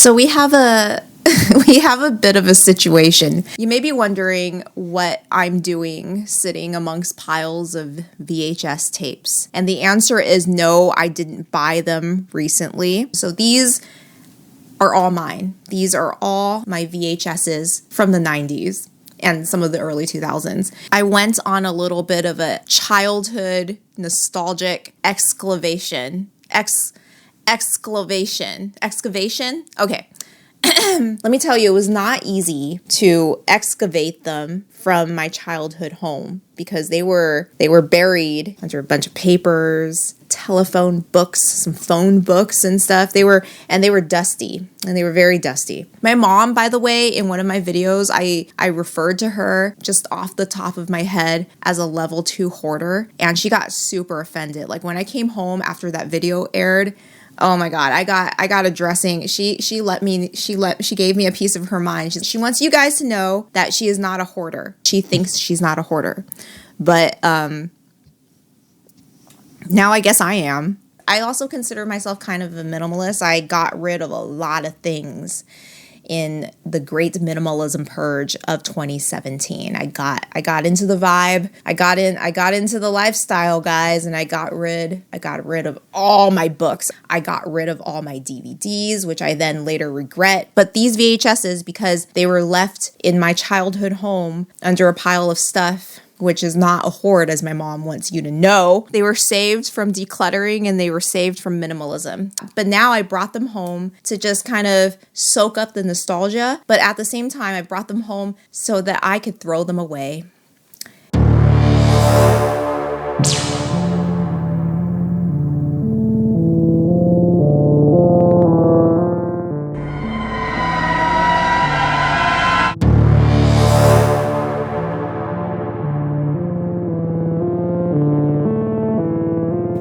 So we have a we have a bit of a situation. You may be wondering what I'm doing sitting amongst piles of VHS tapes. And the answer is no, I didn't buy them recently. So these are all mine. These are all my VHSs from the 90s and some of the early 2000s. I went on a little bit of a childhood nostalgic excavation. Excavation? Okay. Let me tell you, it was not easy to excavate them from my childhood home because they were buried under a bunch of papers, telephone books, some phone books and stuff. They were dusty, and they were very dusty. My mom, by the way, in one of my videos, I referred to her just off the top of my head as a level 2 hoarder, and she got super offended. Like when I came home after that video aired, oh my God, I got a dressing. She gave me a piece of her mind. She wants you guys to know that she is not a hoarder. She thinks she's not a hoarder. But now I guess I am. I also consider myself kind of a minimalist. I got rid of a lot of things in the great minimalism purge of 2017. I got into the vibe. I got into the lifestyle, guys, and I got rid of all my books. I got rid of all my DVDs, which I then later regret. But these VHSs, because they were left in my childhood home under a pile of stuff, which is not a hoard, as my mom wants you to know. They were saved from decluttering and they were saved from minimalism. But now I brought them home to just kind of soak up the nostalgia. But at the same time, I brought them home so that I could throw them away.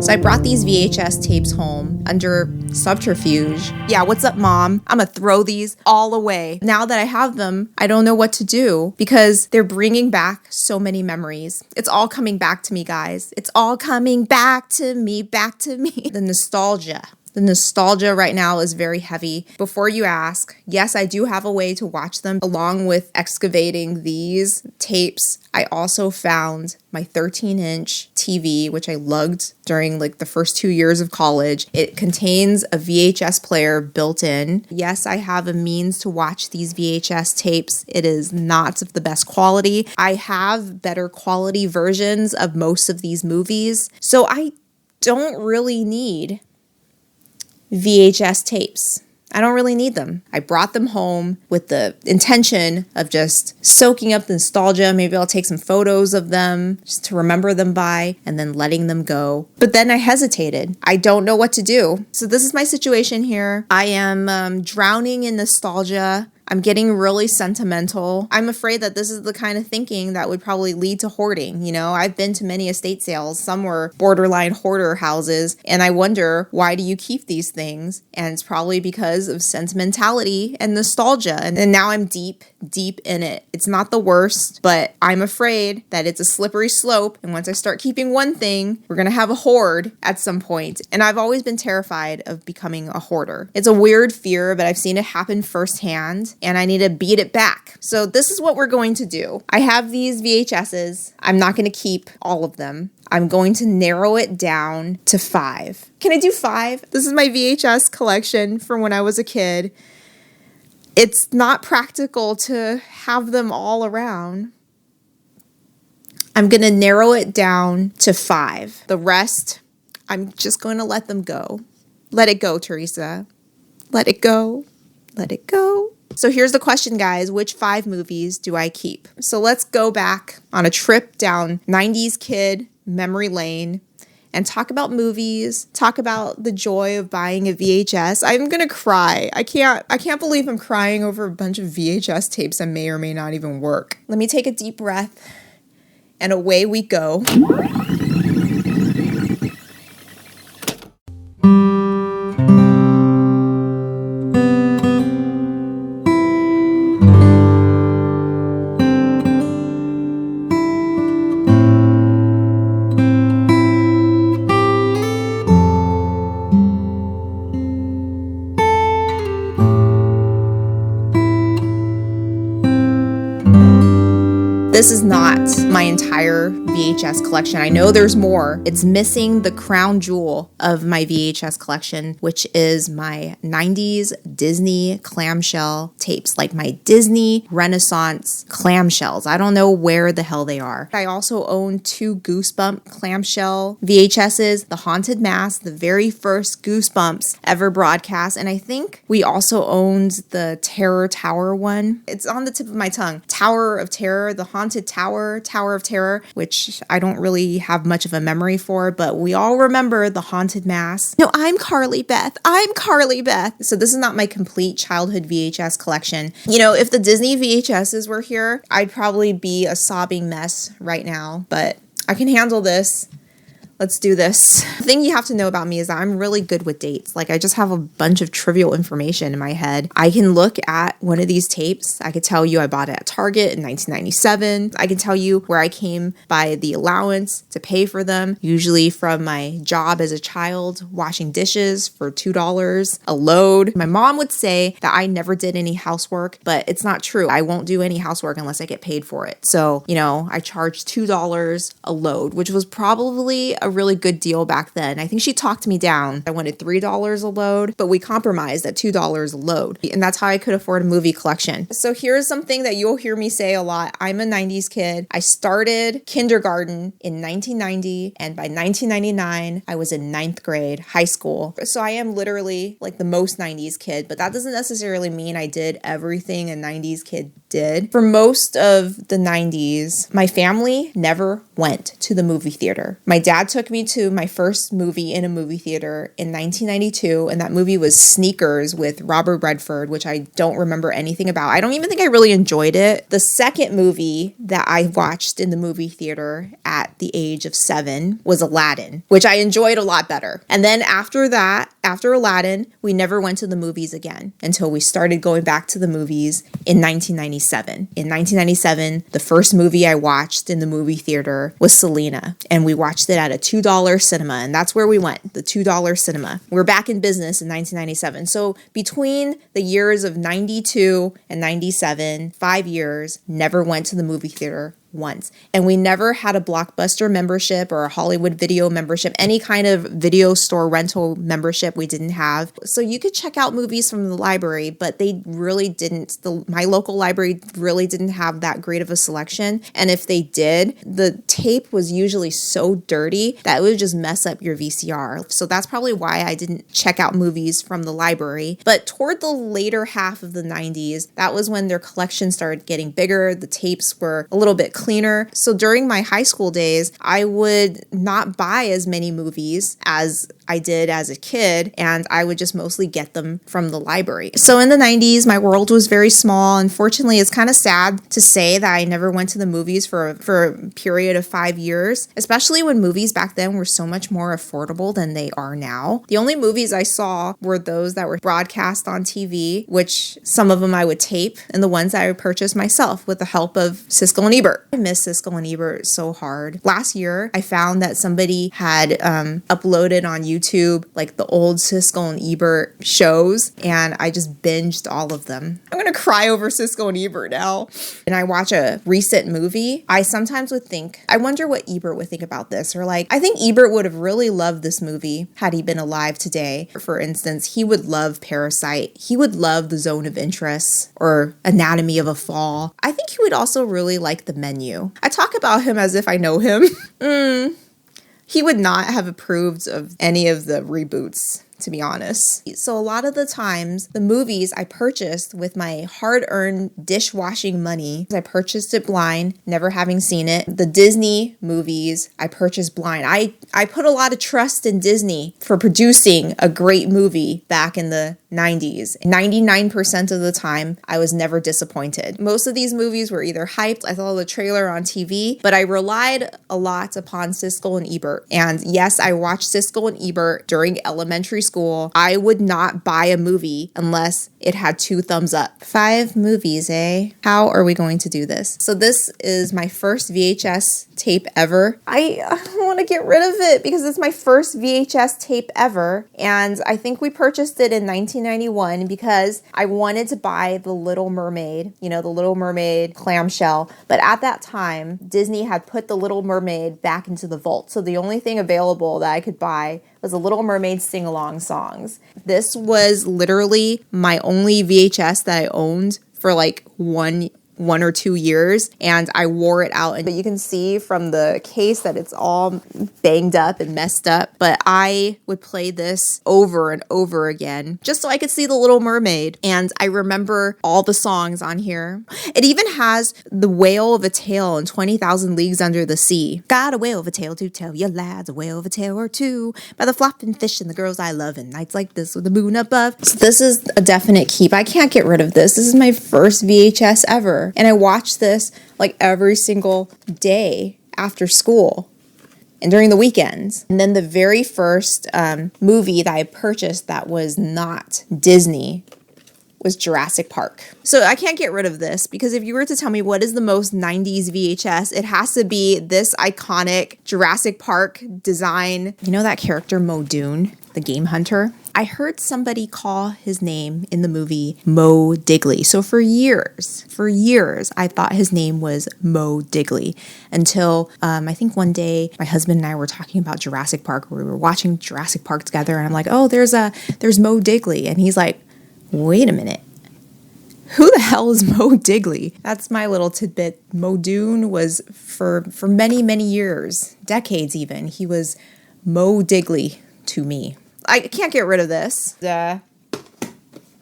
So I brought these VHS tapes home under subterfuge. Yeah, what's up, Mom? I'm gonna throw these all away. Now that I have them, I don't know what to do because they're bringing back so many memories. It's all coming back to me, guys. It's all coming back to me. The nostalgia. The nostalgia right now is very heavy. Before you ask, yes, I do have a way to watch them. Along with excavating these tapes, I also found my 13-inch TV, which I lugged during like the first 2 years of college. It contains a VHS player built in. Yes, I have a means to watch these VHS tapes. It is not of the best quality. I have better quality versions of most of these movies, so I don't really need VHS tapes. I don't really need them. I brought them home with the intention of just soaking up the nostalgia. Maybe I'll take some photos of them just to remember them by and then letting them go. But then I hesitated. I don't know what to do. So this is my situation here. I am drowning in nostalgia. I'm getting really sentimental. I'm afraid that this is the kind of thinking that would probably lead to hoarding. You know, I've been to many estate sales. Some were borderline hoarder houses. And I wonder, why do you keep these things? And it's probably because of sentimentality and nostalgia. And now I'm deep in it. It's not the worst, but I'm afraid that it's a slippery slope. And once I start keeping one thing, we're going to have a hoard at some point. And I've always been terrified of becoming a hoarder. It's a weird fear, but I've seen it happen firsthand. And I need to beat it back. So this is what we're going to do. I have these VHSs. I'm not going to keep all of them. I'm going to narrow it down to 5. Can I do 5? This is my VHS collection from when I was a kid. It's not practical to have them all around. I'm going to narrow it down to 5. The rest, I'm just going to let them go. Let it go, Teresa. Let it go. Let it go. So here's the question, guys. Which 5 movies do I keep? So let's go back on a trip down 90s kid memory lane and talk about movies, talk about the joy of buying a VHS. I'm going to cry. I can't believe I'm crying over a bunch of VHS tapes that may or may not even work. Let me take a deep breath and away we go. not my entire VHS collection. I know there's more. It's missing the crown jewel of my VHS collection, which is my 90s Disney clamshell tapes, like my Disney Renaissance clamshells. I don't know where the hell they are. I also own 2 Goosebump clamshell VHSs, The Haunted Mask, the very first Goosebumps ever broadcast, and I think we also owned the Terror Tower one. It's on the tip of my tongue. Tower of Terror, the Haunted Tower, Tower of Terror, which I don't really have much of a memory for, but we all remember The Haunted Mask. No, I'm Carly Beth. I'm Carly Beth. So this is not my complete childhood VHS collection. You know, if the Disney VHSs were here, I'd probably be a sobbing mess right now, but I can handle this. Let's do this. The thing you have to know about me is that I'm really good with dates. Like, I just have a bunch of trivial information in my head. I can look at one of these tapes. I could tell you I bought it at Target in 1997. I can tell you where I came by the allowance to pay for them, usually from my job as a child, washing dishes for $2 a load. My mom would say that I never did any housework, but it's not true. I won't do any housework unless I get paid for it. So, you know, I charged $2 a load, which was probably a really good deal back then. I think she talked me down. I wanted $3 a load, but we compromised at $2 a load. And that's how I could afford a movie collection. So here's something that you'll hear me say a lot. I'm a 90s kid. I started kindergarten in 1990, and by 1999, I was in 9th grade, high school. So I am literally like the most 90s kid, but that doesn't necessarily mean I did everything a 90s kid did. For most of the 90s, my family never went to the movie theater. My dad took me to my first movie in a movie theater in 1992, and that movie was Sneakers with Robert Redford, which I don't remember anything about. I don't even think I really enjoyed it. The second movie that I watched in the movie theater at the age of 7 was Aladdin, which I enjoyed a lot better. And then after that, after Aladdin, we never went to the movies again until we started going back to the movies in 1997. In 1997, the first movie I watched in the movie theater was Selena, and we watched it at a $2 cinema, and that's where we went, the $2 cinema. We're back in business in 1997. So between the years of 92 and 97, 5 years, never went to the movie theater once. And we never had a Blockbuster membership or a Hollywood Video membership, any kind of video store rental membership we didn't have. So you could check out movies from the library, but they really didn't. My local library really didn't have that great of a selection. And if they did, the tape was usually so dirty that it would just mess up your VCR. So that's probably why I didn't check out movies from the library. But toward the later half of the 90s, that was when their collection started getting bigger. The tapes were a little bit cleaner. So during my high school days, I would not buy as many movies as I did as a kid, and I would just mostly get them from the library. So in the 90s, my world was very small. Unfortunately, it's kind of sad to say that I never went to the movies for a period of 5 years, especially when movies back then were so much more affordable than they are now. The only movies I saw were those that were broadcast on TV, which some of them I would tape, and the ones that I would purchase myself with the help of Siskel and Ebert. I miss Siskel and Ebert so hard. Last year, I found that somebody had uploaded on YouTube like the old Siskel and Ebert shows, and I just binged all of them. I'm gonna cry over Siskel and Ebert now. And I watch a recent movie, I sometimes would think, I wonder what Ebert would think about this, or like, I think Ebert would have really loved this movie had he been alive today. For instance, he would love Parasite. He would love The Zone of Interest or Anatomy of a Fall. I think he would also really like The Menu. I talk about him as if I know him. He would not have approved of any of the reboots, to be honest. So a lot of the times, the movies I purchased with my hard-earned dishwashing money, I purchased it blind, never having seen it. The Disney movies, I purchased blind. I put a lot of trust in Disney for producing a great movie back in the 90s. 99% of the time, I was never disappointed. Most of these movies were either hyped, I saw the trailer on TV, but I relied a lot upon Siskel and Ebert. And yes, I watched Siskel and Ebert during elementary school, I would not buy a movie unless it had 2 thumbs up. 5 movies, eh? How are we going to do this? So this is my first VHS tape ever. I want to get rid of it because it's my first VHS tape ever. And I think we purchased it in 1991 because I wanted to buy The Little Mermaid, you know, The Little Mermaid clamshell. But at that time, Disney had put The Little Mermaid back into the vault. So the only thing available that I could buy was The Little Mermaid sing-along songs. This was literally my only VHS that I owned for like one or 2 years, and I wore it out. But you can see from the case that it's all banged up and messed up. But I would play this over and over again just so I could see The Little Mermaid. And I remember all the songs on here. It even has The Whale of a Tale and 20,000 Leagues Under the Sea. Got a whale of a tale to tell you lads, a whale of a tale or two, by the flopping fish and the girls I love, and nights like this with the moon above. So this is a definite keep. I can't get rid of this. This is my first VHS ever. And I watched this like every single day after school and during the weekends. And then the very first movie that I purchased that was not Disney was Jurassic Park. So I can't get rid of this because if you were to tell me what is the most 90s VHS, it has to be this iconic Jurassic Park design. You know that character Muldoon, the game hunter? I heard somebody call his name in the movie Mo Digley. So for years, I thought his name was Mo Digley until I think one day my husband and I were talking about Jurassic Park. We were watching Jurassic Park together, and I'm like, oh, there's Mo Digley. And he's like, wait a minute. Who the hell is Mo Digley? That's my little tidbit. Muldoon was for many, many years, decades even, he was Mo Digley to me. I can't get rid of this.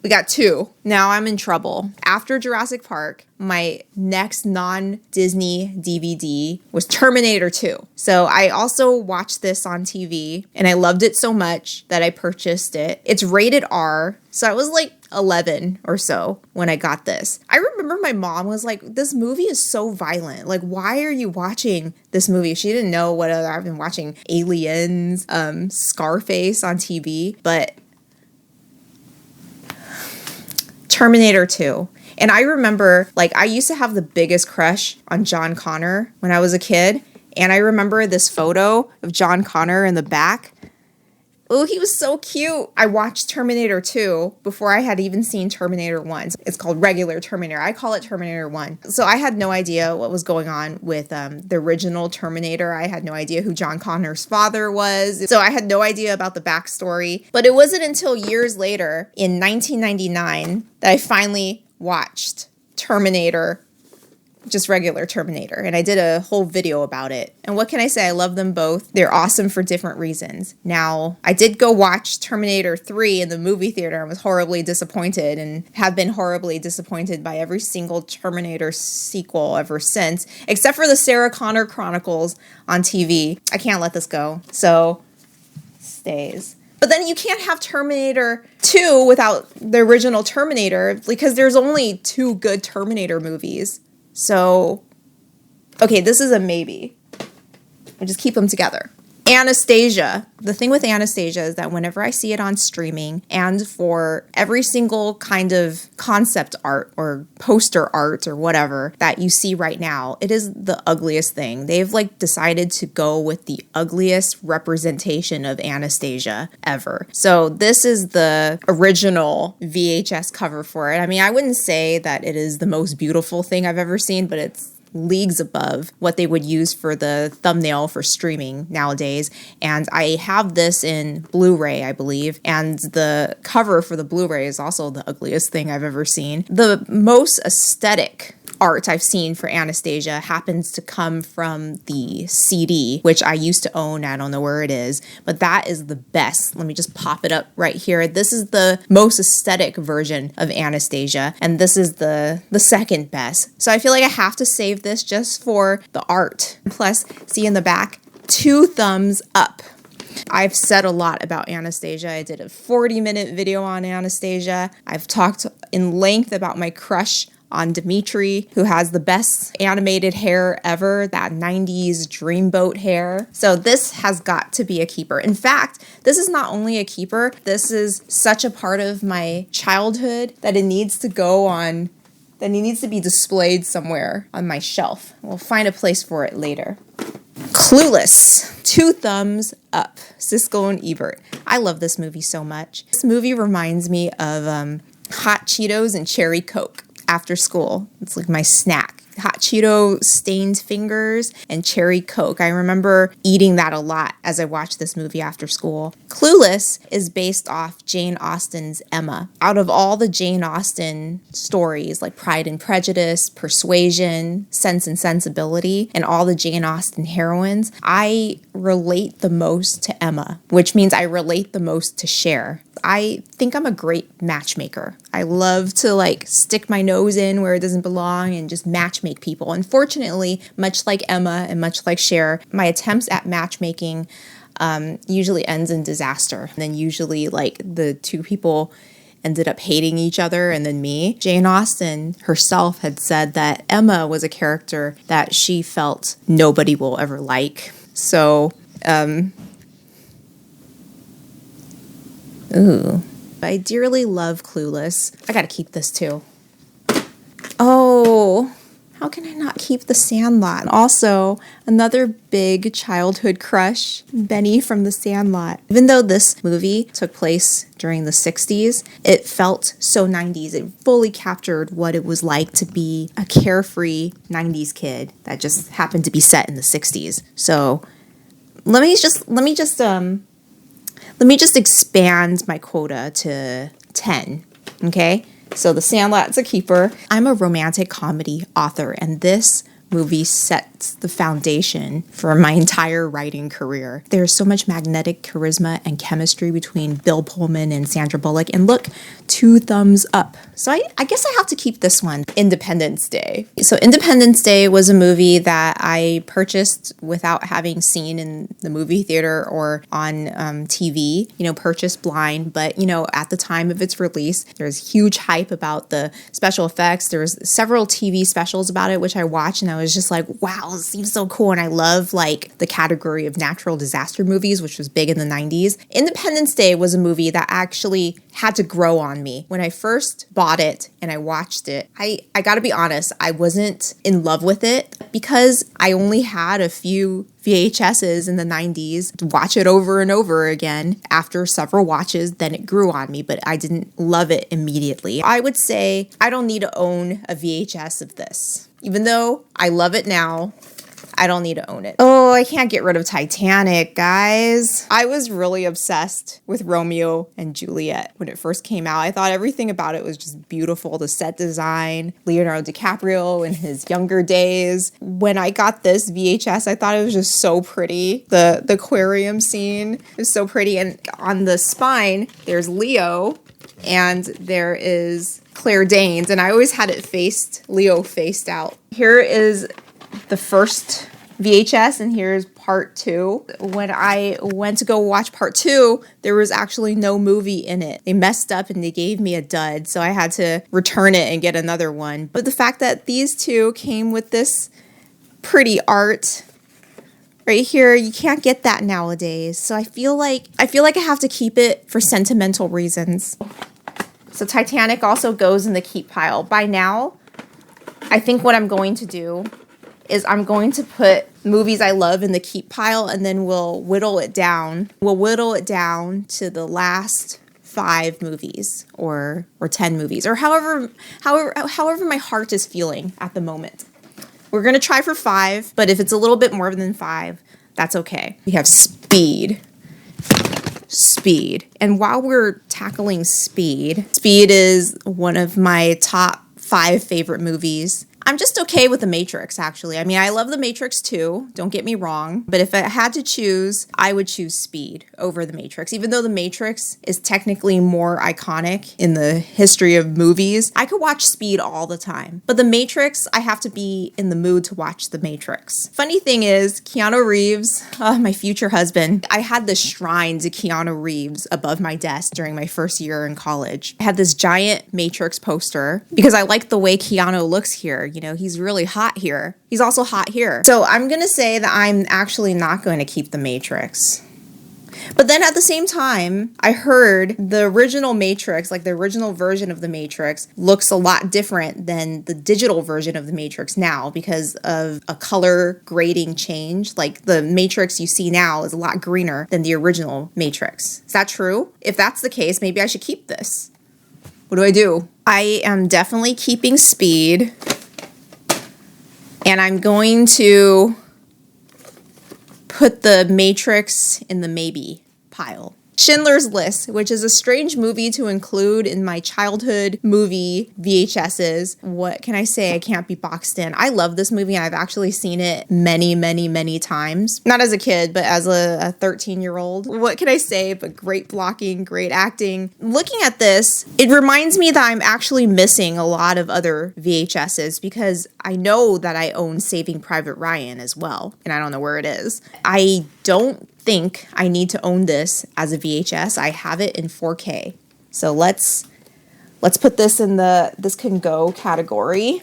We got 2. Now I'm in trouble. After Jurassic Park, my next non-Disney DVD was Terminator 2. So I also watched this on TV, and I loved it so much that I purchased it. It's rated R, so I was like 11 or so when I got this. I remember my mom was like, this movie is so violent. Like, why are you watching this movie? She didn't know what I've been watching. Aliens, Scarface on TV, but Terminator 2. And I remember, like, I used to have the biggest crush on John Connor when I was a kid. And I remember this photo of John Connor in the back. Oh, he was so cute. I watched Terminator 2 before I had even seen Terminator 1. It's called regular Terminator. I call it Terminator 1. So I had no idea what was going on with the original Terminator. I had no idea who John Connor's father was. So I had no idea about the backstory. But it wasn't until years later, in 1999, that I finally watched Terminator, just regular Terminator, and I did a whole video about it. And what can I say? I love them both. They're awesome for different reasons. Now, I did go watch Terminator 3 in the movie theater and was horribly disappointed, and have been horribly disappointed by every single Terminator sequel ever since, except for the Sarah Connor Chronicles on TV. I can't let this go, so stays. But then you can't have Terminator 2 without the original Terminator, because there's only 2 good Terminator movies. So, okay, this is a maybe. We'll just keep them together. Anastasia. The thing with Anastasia is that whenever I see it on streaming, and for every single kind of concept art or poster art or whatever that you see right now, it is the ugliest thing. They've like decided to go with the ugliest representation of Anastasia ever. So this is the original VHS cover for it. I mean, I wouldn't say that it is the most beautiful thing I've ever seen, but it's leagues above what they would use for the thumbnail for streaming nowadays. And I have this in Blu-ray, I believe, and the cover for the Blu-ray is also the ugliest thing I've ever seen. The most aesthetic art I've seen for Anastasia happens to come from the CD, which I used to own. I don't know where it is, but that is the best. Let me just pop it up right here. This is the most aesthetic version of Anastasia, and this is the second best. So I feel like I have to save this just for the art. Plus, see in the back, 2 thumbs up. I've said a lot about Anastasia. I did a 40-minute video on Anastasia. I've talked in length about my crush on Dimitri, who has the best animated hair ever, that 90s dreamboat hair. So this has got to be a keeper. In fact, this is not only a keeper, this is such a part of my childhood that it needs to go on, that it needs to be displayed somewhere on my shelf. We'll find a place for it later. Clueless, 2 thumbs up, Siskel and Ebert. I love this movie so much. This movie reminds me of hot Cheetos and cherry Coke after school. It's like my snack. Hot Cheeto stained fingers and cherry Coke. I remember eating that a lot as I watched this movie after school. Clueless is based off Jane Austen's Emma. Out of all the Jane Austen stories like Pride and Prejudice, Persuasion, Sense and Sensibility, and all the Jane Austen heroines, I relate the most to Emma, which means I relate the most to Cher. I think I'm a great matchmaker. I love to like stick my nose in where it doesn't belong and just matchmake people. Unfortunately, much like Emma and much like Cher, my attempts at matchmaking usually ends in disaster. And then usually like the 2 people ended up hating each other and then me. Jane Austen herself had said that Emma was a character that she felt nobody will ever like. So, ooh. I dearly love Clueless. I gotta keep this too. Oh, how can I not keep The Sandlot? Also, another big childhood crush, Benny from The Sandlot. Even though this movie took place during the 60s, it felt so 90s. It fully captured what it was like to be a carefree 90s kid that just happened to be set in the 60s. So, let me just expand my quota to 10, okay? So The Sandlot's a keeper. I'm a romantic comedy author, and this movie sets the foundation for my entire writing career. There's so much magnetic charisma and chemistry between Bill Pullman and Sandra Bullock, and look, 2 thumbs up. So I guess I have to keep this one, Independence Day. So Independence Day was a movie that I purchased without having seen in the movie theater or on TV, purchased blind. But, at the time of its release, there's huge hype about the special effects. There was several TV specials about it, which I watched, and I was just like, wow, it seems so cool. And I love like the category of natural disaster movies, which was big in the 90s. Independence Day was a movie that actually had to grow on me. When I first bought it and I watched it, I gotta be honest, I wasn't in love with it because I only had a few VHSs in the 90s to watch it over and over again. After several watches, then it grew on me, but I didn't love it immediately. I would say I don't need to own a VHS of this. Even though I love it now, I don't need to own it. Oh, I can't get rid of Titanic, guys. I was really obsessed with Romeo and Juliet when it first came out. I thought everything about it was just beautiful. The set design, Leonardo DiCaprio in his younger days. When I got this VHS, I thought it was just so pretty. The aquarium scene is so pretty. And on the spine, there's Leo and there is Claire Danes. And I always had it Leo faced out. Here is the first VHS, and here's part 2. When I went to go watch part 2, there was actually no movie in it. They messed up and they gave me a dud, so I had to return it and get another one. But the fact that these 2 came with this pretty art right here, you can't get that nowadays. So I feel like I have to keep it for sentimental reasons. So Titanic also goes in the keep pile. By now, I think what I'm going to do is I'm going to put movies I love in the keep pile, and then we'll whittle it down. We'll whittle it down to the last 5 movies or 10 movies, or however my heart is feeling at the moment. We're going to try for 5, but if it's a little bit more than 5, that's okay. We have Speed. And while we're tackling Speed is one of my top 5 favorite movies. I'm just okay with The Matrix, actually. I mean, I love The Matrix too, don't get me wrong. But if I had to choose, I would choose Speed over The Matrix. Even though The Matrix is technically more iconic in the history of movies, I could watch Speed all the time. But The Matrix, I have to be in the mood to watch The Matrix. Funny thing is, Keanu Reeves, my future husband, I had this shrine to Keanu Reeves above my desk during my first year in college. I had this giant Matrix poster because I like the way Keanu looks here. You know, he's really hot here. He's also hot here. So I'm going to say that I'm actually not going to keep The Matrix. But then at the same time, I heard the original Matrix, like the original version of The Matrix, looks a lot different than the digital version of The Matrix now because of a color grading change. Like the Matrix you see now is a lot greener than the original Matrix. Is that true? If that's the case, maybe I should keep this. What do I do? I am definitely keeping Speed. And I'm going to put The Matrix in the maybe pile. Schindler's List, which is a strange movie to include in my childhood movie VHSs. What can I say? I can't be boxed in. I love this movie and I've actually seen it many, many, many times. Not as a kid, but as a 13-year-old. What can I say? But great blocking, great acting. Looking at this, it reminds me that I'm actually missing a lot of other VHSs because I know that I own Saving Private Ryan as well, and I don't know where it is. I don't think I need to own this as a VHS. I have it in 4K. So let's put this in the this can go category.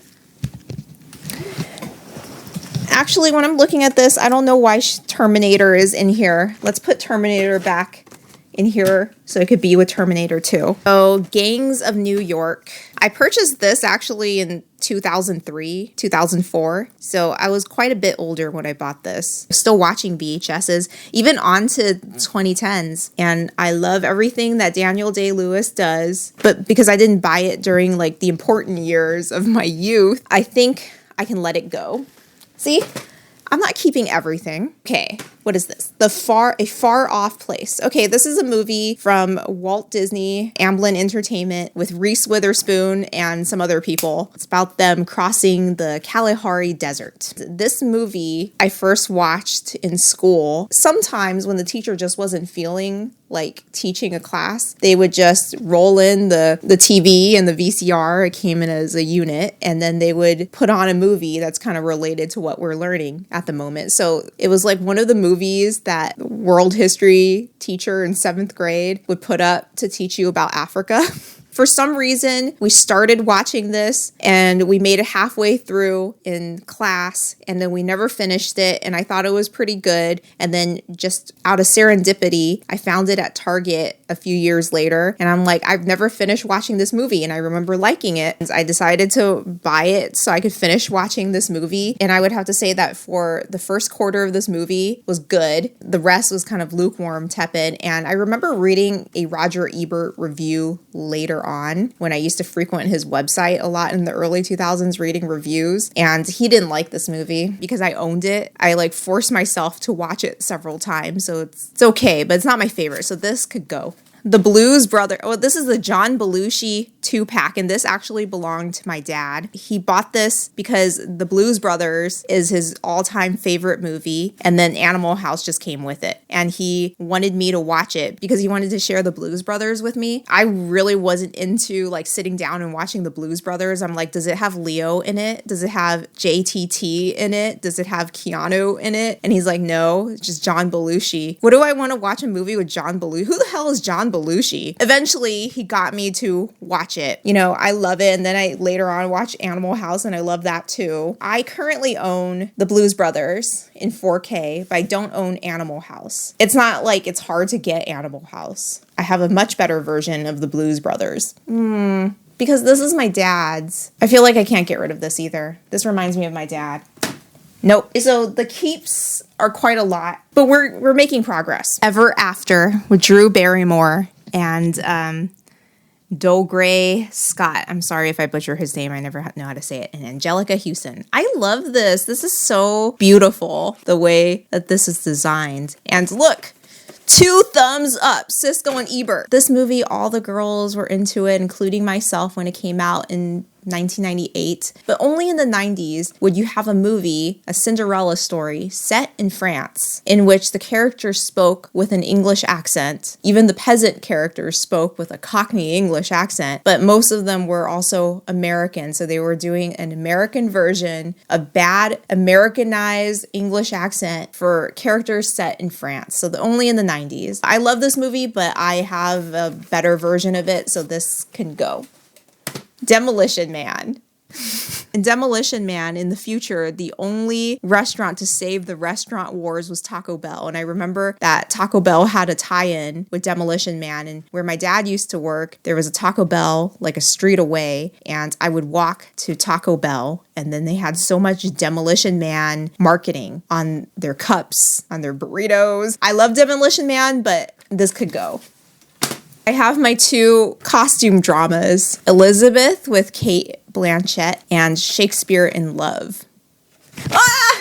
Actually, when I'm looking at this, I don't know why Terminator is in here. Let's put Terminator back in here so it could be with Terminator 2. So, Gangs of New York. I purchased this actually in 2003, 2004. So I was quite a bit older when I bought this. Still watching VHSs, even on to 2010s. And I love everything that Daniel Day-Lewis does. But because I didn't buy it during like the important years of my youth, I think I can let it go. See? I'm not keeping everything. Okay, what is this? A Far Off Place. Okay, this is a movie from Walt Disney, Amblin Entertainment with Reese Witherspoon and some other people. It's about them crossing the Kalahari Desert. This movie I first watched in school. Sometimes when the teacher just wasn't feeling like teaching a class, they would just roll in the TV and the VCR. It came in as a unit, and then they would put on a movie that's kind of related to what we're learning at the moment. So it was like one of the movies that world history teacher in 7th grade would put up to teach you about Africa. For some reason, we started watching this and we made it halfway through in class and then we never finished it, and I thought it was pretty good. And then just out of serendipity, I found it at Target a few years later and I'm like, I've never finished watching this movie and I remember liking it. I decided to buy it so I could finish watching this movie, and I would have to say that for the first quarter of this movie was good. The rest was kind of lukewarm, tepid, and I remember reading a Roger Ebert review later on when I used to frequent his website a lot in the early 2000s reading reviews, and he didn't like this movie because I owned it. I like forced myself to watch it several times, so it's okay, but it's not my favorite, so this could go. The Blues Brothers. Oh, this is the John Belushi 2-pack, and this actually belonged to my dad. He bought this because The Blues Brothers is his all-time favorite movie, and then Animal House just came with it. And he wanted me to watch it because he wanted to share The Blues Brothers with me. I really wasn't into like sitting down and watching The Blues Brothers. I'm like, does it have Leo in it? Does it have JTT in it? Does it have Keanu in it? And he's like, no, it's just John Belushi. What do I want to watch a movie with John Belushi? Who the hell is John Belushi? Eventually, he got me to watch it. You know, I love it. And then I later on watched Animal House and I love that too. I currently own The Blues Brothers in 4K, but I don't own Animal House. It's not like it's hard to get Animal House. I have a much better version of The Blues Brothers. Because this is my dad's. I feel like I can't get rid of this either. This reminds me of my dad. Nope. So the keeps are quite a lot, but we're making progress. Ever After with Drew Barrymore and Dougray Scott. I'm sorry if I butcher his name. I never know how to say it. And Angelica Houston. I love this. This is so beautiful, the way that this is designed. And look, 2 thumbs up, Siskel and Ebert. This movie, all the girls were into it, including myself when it came out in 1998. But only in the 90s would you have a movie, a Cinderella story, set in France, in which the characters spoke with an English accent. Even the peasant characters spoke with a Cockney English accent, but most of them were also American, so they were doing an American version, a bad Americanized English accent for characters set in France. So only in the 90s. I love this movie, but I have a better version of it, so this can go. Demolition Man. In Demolition Man, in the future, the only restaurant to save the restaurant wars was Taco Bell. And I remember that Taco Bell had a tie-in with Demolition Man. And where my dad used to work, there was a Taco Bell like a street away. And I would walk to Taco Bell. And then they had so much Demolition Man marketing on their cups, on their burritos. I love Demolition Man, but this could go. I have my two costume dramas, Elizabeth with Kate Blanchett and Shakespeare in Love. Ah!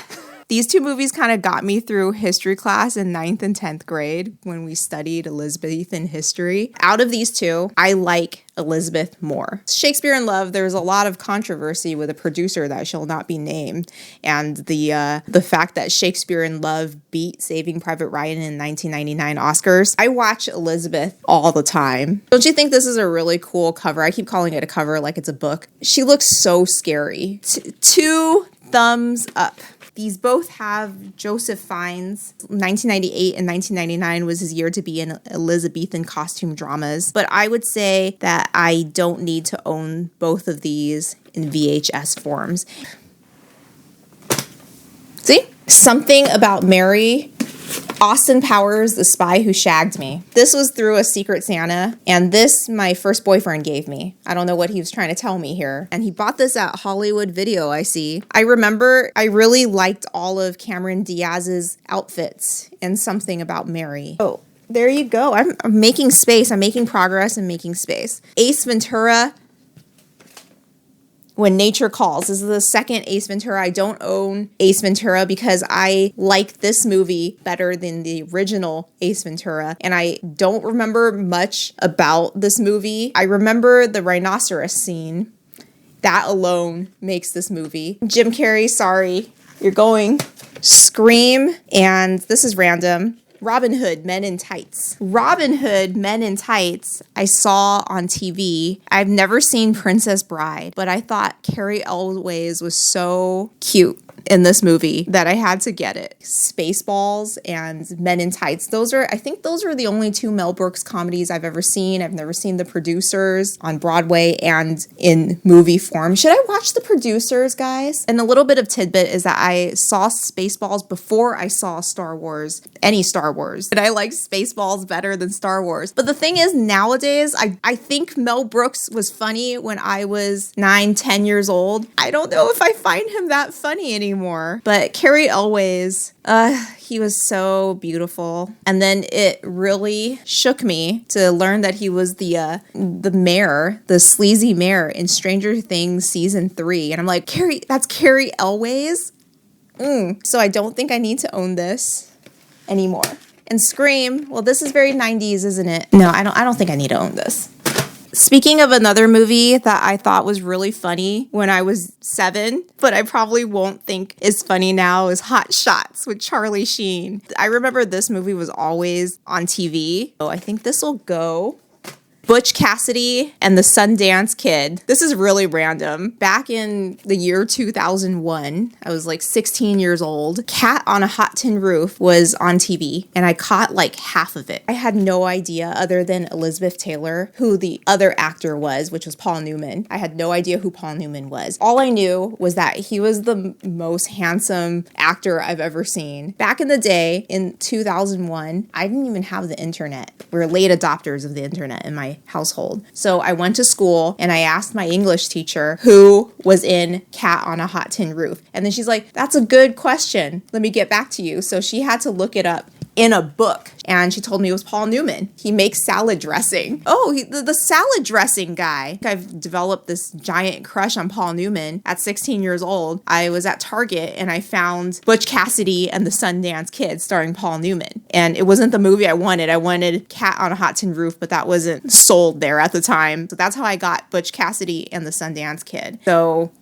These two movies kind of got me through history class in 9th and 10th grade when we studied Elizabethan history. Out of these two, I like Elizabeth more. Shakespeare in Love, there's a lot of controversy with a producer that shall not be named, and the fact that Shakespeare in Love beat Saving Private Ryan in 1999 Oscars. I watch Elizabeth all the time. Don't you think this is a really cool cover? I keep calling it a cover like it's a book. She looks so scary. Two thumbs up. These both have Joseph Fiennes. 1998 and 1999 was his year to be in Elizabethan costume dramas. But I would say that I don't need to own both of these in VHS forms. See? Something About Mary. Austin Powers, The Spy Who Shagged Me. This was through a Secret Santa, and this my first boyfriend gave me. I don't know what he was trying to tell me here. And he bought this at Hollywood Video, I see. I remember I really liked all of Cameron Diaz's outfits in Something About Mary. Oh, there you go. I'm making space. I'm making progress and making space. Ace Ventura, When Nature Calls. This is the second Ace Ventura. I don't own Ace Ventura because I like this movie better than the original Ace Ventura. And I don't remember much about this movie. I remember the rhinoceros scene. That alone makes this movie. Jim Carrey, sorry, you're going. Scream, and this is random. Robin Hood, Men in Tights. Robin Hood, Men in Tights, I saw on TV. I've never seen Princess Bride, but I thought Carrie Elways was so cute in this movie that I had to get it. Spaceballs and Men in Tights. I think those are the only two Mel Brooks comedies I've ever seen. I've never seen The Producers on Broadway and in movie form. Should I watch The Producers, guys? And a little bit of tidbit is that I saw Spaceballs before I saw Star Wars, any Star Wars. And I like Spaceballs better than Star Wars. But the thing is, nowadays, I think Mel Brooks was funny when I was 9, 10 years old. I don't know if I find him that funny anymore. But Carrie Elways, he was so beautiful. And then it really shook me to learn that he was the mayor, the sleazy mayor in Stranger Things season 3. And I'm like, that's Carrie Elways? So I don't think I need to own this anymore. And Scream, well, this is very 90s, isn't it? No, I don't think I need to own this. Speaking of another movie that I thought was really funny when I was 7, but I probably won't think is funny now, is Hot Shots with Charlie Sheen. I remember this movie was always on TV. Oh, I think this will go. Butch Cassidy and the Sundance Kid. This is really random. Back in the year 2001, I was like 16 years old. Cat on a Hot Tin Roof was on TV, and I caught like half of it. I had no idea, other than Elizabeth Taylor, who the other actor was, which was Paul Newman. I had no idea who Paul Newman was. All I knew was that he was the most handsome actor I've ever seen. Back in the day, in 2001, I didn't even have the internet. We were late adopters of the internet in my household. So I went to school and I asked my English teacher who was in Cat on a Hot Tin Roof. And then she's like, that's a good question. Let me get back to you. So she had to look it up in a book. And she told me it was Paul Newman. He makes salad dressing. Oh, the salad dressing guy. I've developed this giant crush on Paul Newman at 16 years old. I was at Target and I found Butch Cassidy and the Sundance Kid starring Paul Newman. And it wasn't the movie I wanted. I wanted Cat on a Hot Tin Roof, but that wasn't sold there at the time. So that's how I got Butch Cassidy and the Sundance Kid. So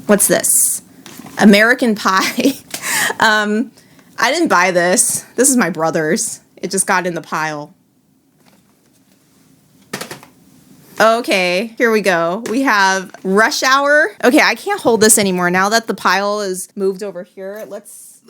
what's this? American Pie. I didn't buy this. This is my brother's. It just got in the pile. Okay, here we go. We have Rush Hour. Okay, I can't hold this anymore. Now that the pile is moved over here, let's...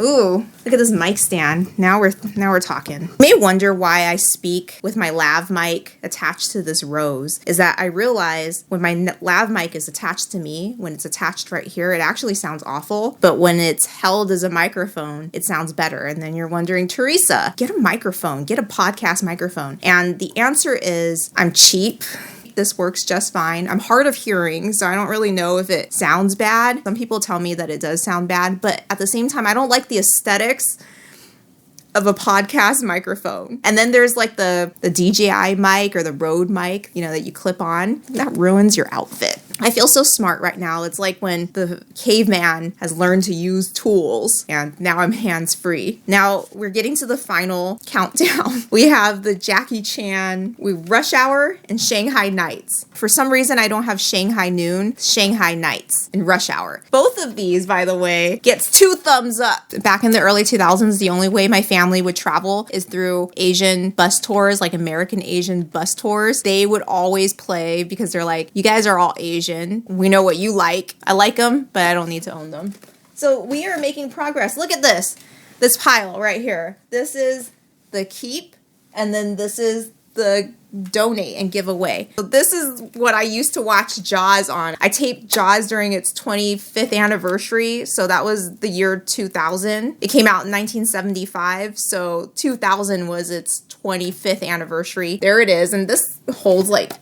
Ooh, look at this mic stand. Now we're talking. You may wonder why I speak with my lav mic attached to this rose. Is that I realize when my lav mic is attached to me, when it's attached right here, it actually sounds awful. But when it's held as a microphone, it sounds better. And then you're wondering, Teresa, get a microphone, get a podcast microphone. And the answer is I'm cheap. This works just fine. I'm hard of hearing, so I don't really know if it sounds bad. Some people tell me that it does sound bad, but at the same time, I don't like the aesthetics of a podcast microphone. And then there's like the DJI mic or the Rode mic, that you clip on. That ruins your outfit. I feel so smart right now. It's like when the caveman has learned to use tools and now I'm hands-free. Now we're getting to the final countdown. We have the Jackie Chan, Rush Hour and Shanghai Nights. For some reason, I don't have Shanghai Noon, Shanghai Nights and Rush Hour. Both of these, by the way, gets 2 thumbs up. Back in the early 2000s, the only way my family would travel is through Asian bus tours, like American Asian bus tours. They would always play because they're like, you guys are all Asian. We know what you like. I like them, but I don't need to own them. So we are making progress. Look at this pile right here. This is the keep, and then this is the donate and give away. So this is what I used to watch Jaws on. I taped Jaws during its 25th anniversary, so that was the year 2000. It came out in 1975, so 2000 was its 25th anniversary. There it is, and this holds like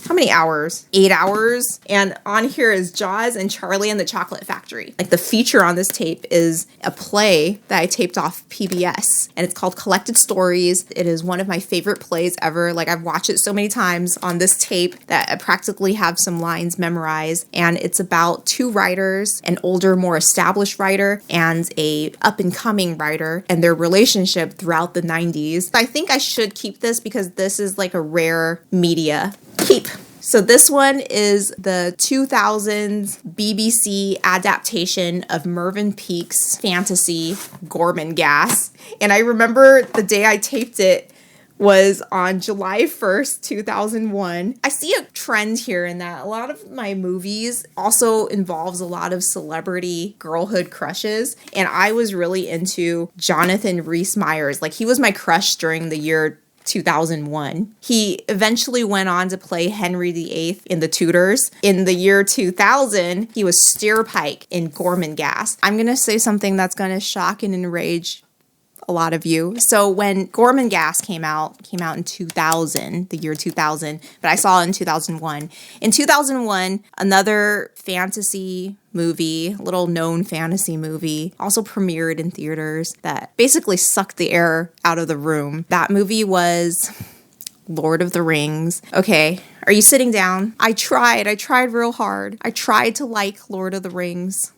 how many hours? 8 hours. And on here is Jaws and Charlie and the Chocolate Factory. Like the feature on this tape is a play that I taped off PBS, and it's called Collected Stories. It is one of my favorite plays ever. Like I've watched it so many times on this tape that I practically have some lines memorized. And it's about 2 writers, an older, more established writer and a up-and-coming writer, and their relationship throughout the 90s. I think I should keep this because this is like a rare media keep. So this one is the 2000s BBC adaptation of Mervyn Peake's fantasy Gorman Gas. And I remember the day I taped it was on July 1st, 2001. I see a trend here in that a lot of my movies also involves a lot of celebrity girlhood crushes. And I was really into Jonathan Rhys-Meyers. Like he was my crush during the year 2001. He eventually went on to play Henry VIII in The Tudors. In the year 2000, he was Steerpike in Gorman Gas. I'm going to say something that's going to shock and enrage a lot of you. So when Gorman Gas came out in 2000, the year 2000, but I saw it in 2001. In 2001, another fantasy movie, little known fantasy movie, also premiered in theaters that basically sucked the air out of the room. That movie was Lord of the Rings. Okay, are you sitting down? I tried real hard. I tried to like Lord of the Rings,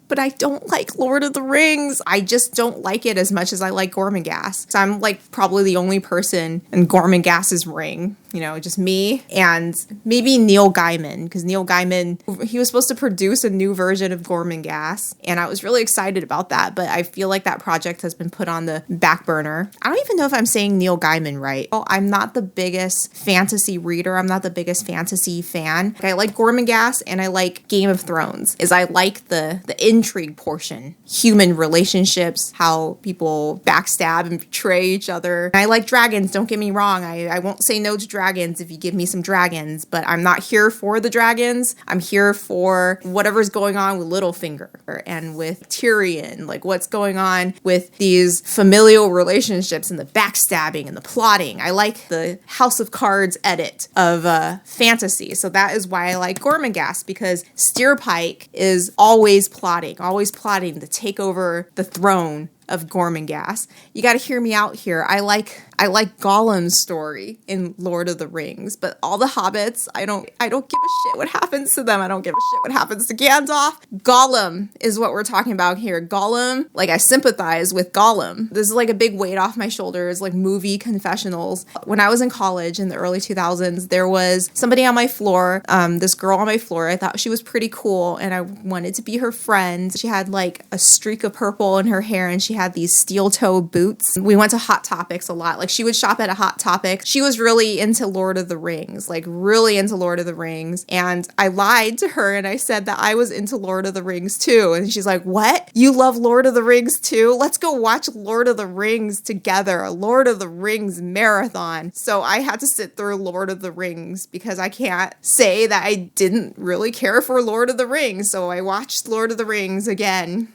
but I don't like Lord of the Rings. I just don't like it as much as I like Gorman Gas. So I'm like probably the only person in Gorman Gas's ring, just me and maybe Neil Gaiman, because Neil Gaiman, he was supposed to produce a new version of Gorman Gas, and I was really excited about that, but I feel like that project has been put on the back burner. I don't even know if I'm saying Neil Gaiman right. Oh, I'm not the biggest fantasy reader. I'm not the biggest fantasy fan. I like Gorman Gas and I like Game of Thrones. I like the intrigue portion, human relationships, how people backstab and betray each other. And I like dragons, don't get me wrong. I won't say no to dragons. dragons if you give me some dragons, but I'm not here for the dragons. I'm here for whatever's going on with Littlefinger and with Tyrion, like what's going on with these familial relationships and the backstabbing and the plotting. I like the House of Cards edit of fantasy. So that is why I like Gormenghast, because Steerpike is always plotting to take over the throne of Gormenghast. You got to hear me out here. I like Gollum's story in Lord of the Rings, but all the hobbits, I don't give a shit what happens to them. I don't give a shit what happens to Gandalf. Gollum is what we're talking about here. Gollum, like I sympathize with Gollum. This is like a big weight off my shoulders, like movie confessionals. When I was in college in the early 2000s, there was somebody on my floor, this girl on my floor. I thought she was pretty cool and I wanted to be her friend. She had like a streak of purple in her hair and she had these steel toe boots. We went to Hot Topics a lot. Like she would shop at a Hot Topic. She was really into Lord of the Rings, like really into Lord of the Rings. And I lied to her and I said that I was into Lord of the Rings too. And she's like, what? You love Lord of the Rings too? Let's go watch Lord of the Rings together. A Lord of the Rings marathon. So I had to sit through Lord of the Rings because I can't say that I didn't really care for Lord of the Rings. So I watched Lord of the Rings again,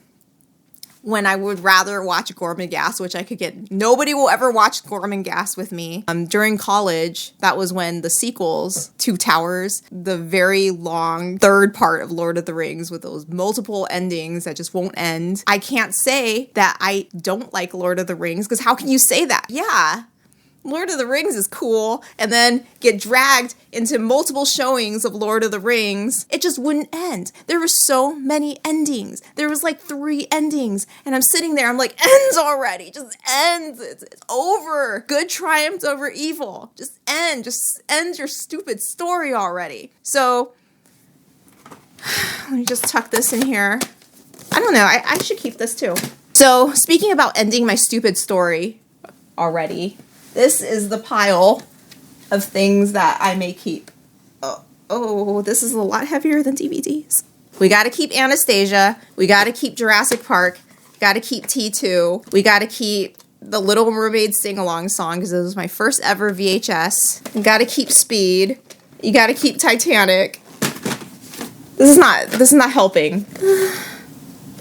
when I would rather watch Gormenghast, which I could get. Nobody will ever watch Gormenghast with me. During college, that was when the sequels, Two Towers, the very long third part of Lord of the Rings with those multiple endings that just won't end. I can't say that I don't like Lord of the Rings, because how can you say that? Yeah, Lord of the Rings is cool, and then get dragged into multiple showings of Lord of the Rings. It just wouldn't end. There were so many endings. There was like 3 endings, and I'm sitting there, I'm like, ends already, just ends. It's over. Good triumphed over evil. Just end your stupid story already. So, let me just tuck this in here. I don't know, I should keep this too. So, speaking about ending my stupid story already, this is the pile of things that I may keep. Oh, this is a lot heavier than DVDs. We got to keep Anastasia. We got to keep Jurassic Park. Got to keep T2. We got to keep the Little Mermaid sing-along song because it was my first ever VHS. You got to keep Speed. You got to keep Titanic. This is not helping.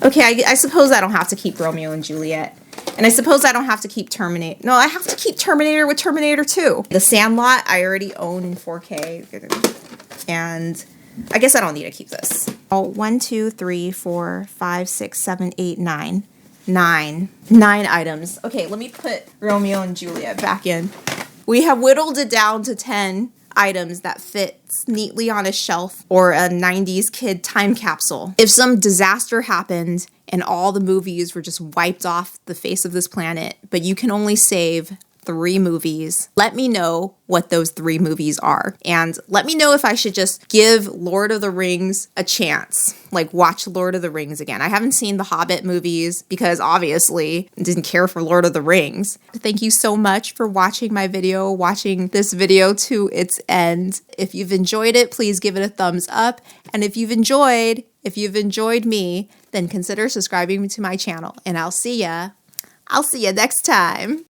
Okay, I suppose I don't have to keep Romeo and Juliet. And I suppose I don't have to keep Terminator. No, I have to keep Terminator with Terminator 2. The Sandlot, I already own in 4K. And I guess I don't need to keep this. Oh, 1, 2, 3, 4, 5, 6, 7, 8, 9. 9 items. Okay, let me put Romeo and Juliet back in. We have whittled it down to 10 items that fits neatly on a shelf or a 90s kid time capsule. If some disaster happened and all the movies were just wiped off the face of this planet, but you can only save 3 movies, let me know what those 3 movies are. And let me know if I should just give Lord of the Rings a chance. Like, watch Lord of the Rings again. I haven't seen the Hobbit movies because obviously I didn't care for Lord of the Rings. Thank you so much for watching my video, watching this video to its end. If you've enjoyed it, please give it a thumbs up. And if you've enjoyed me, then consider subscribing to my channel. And I'll see ya next time.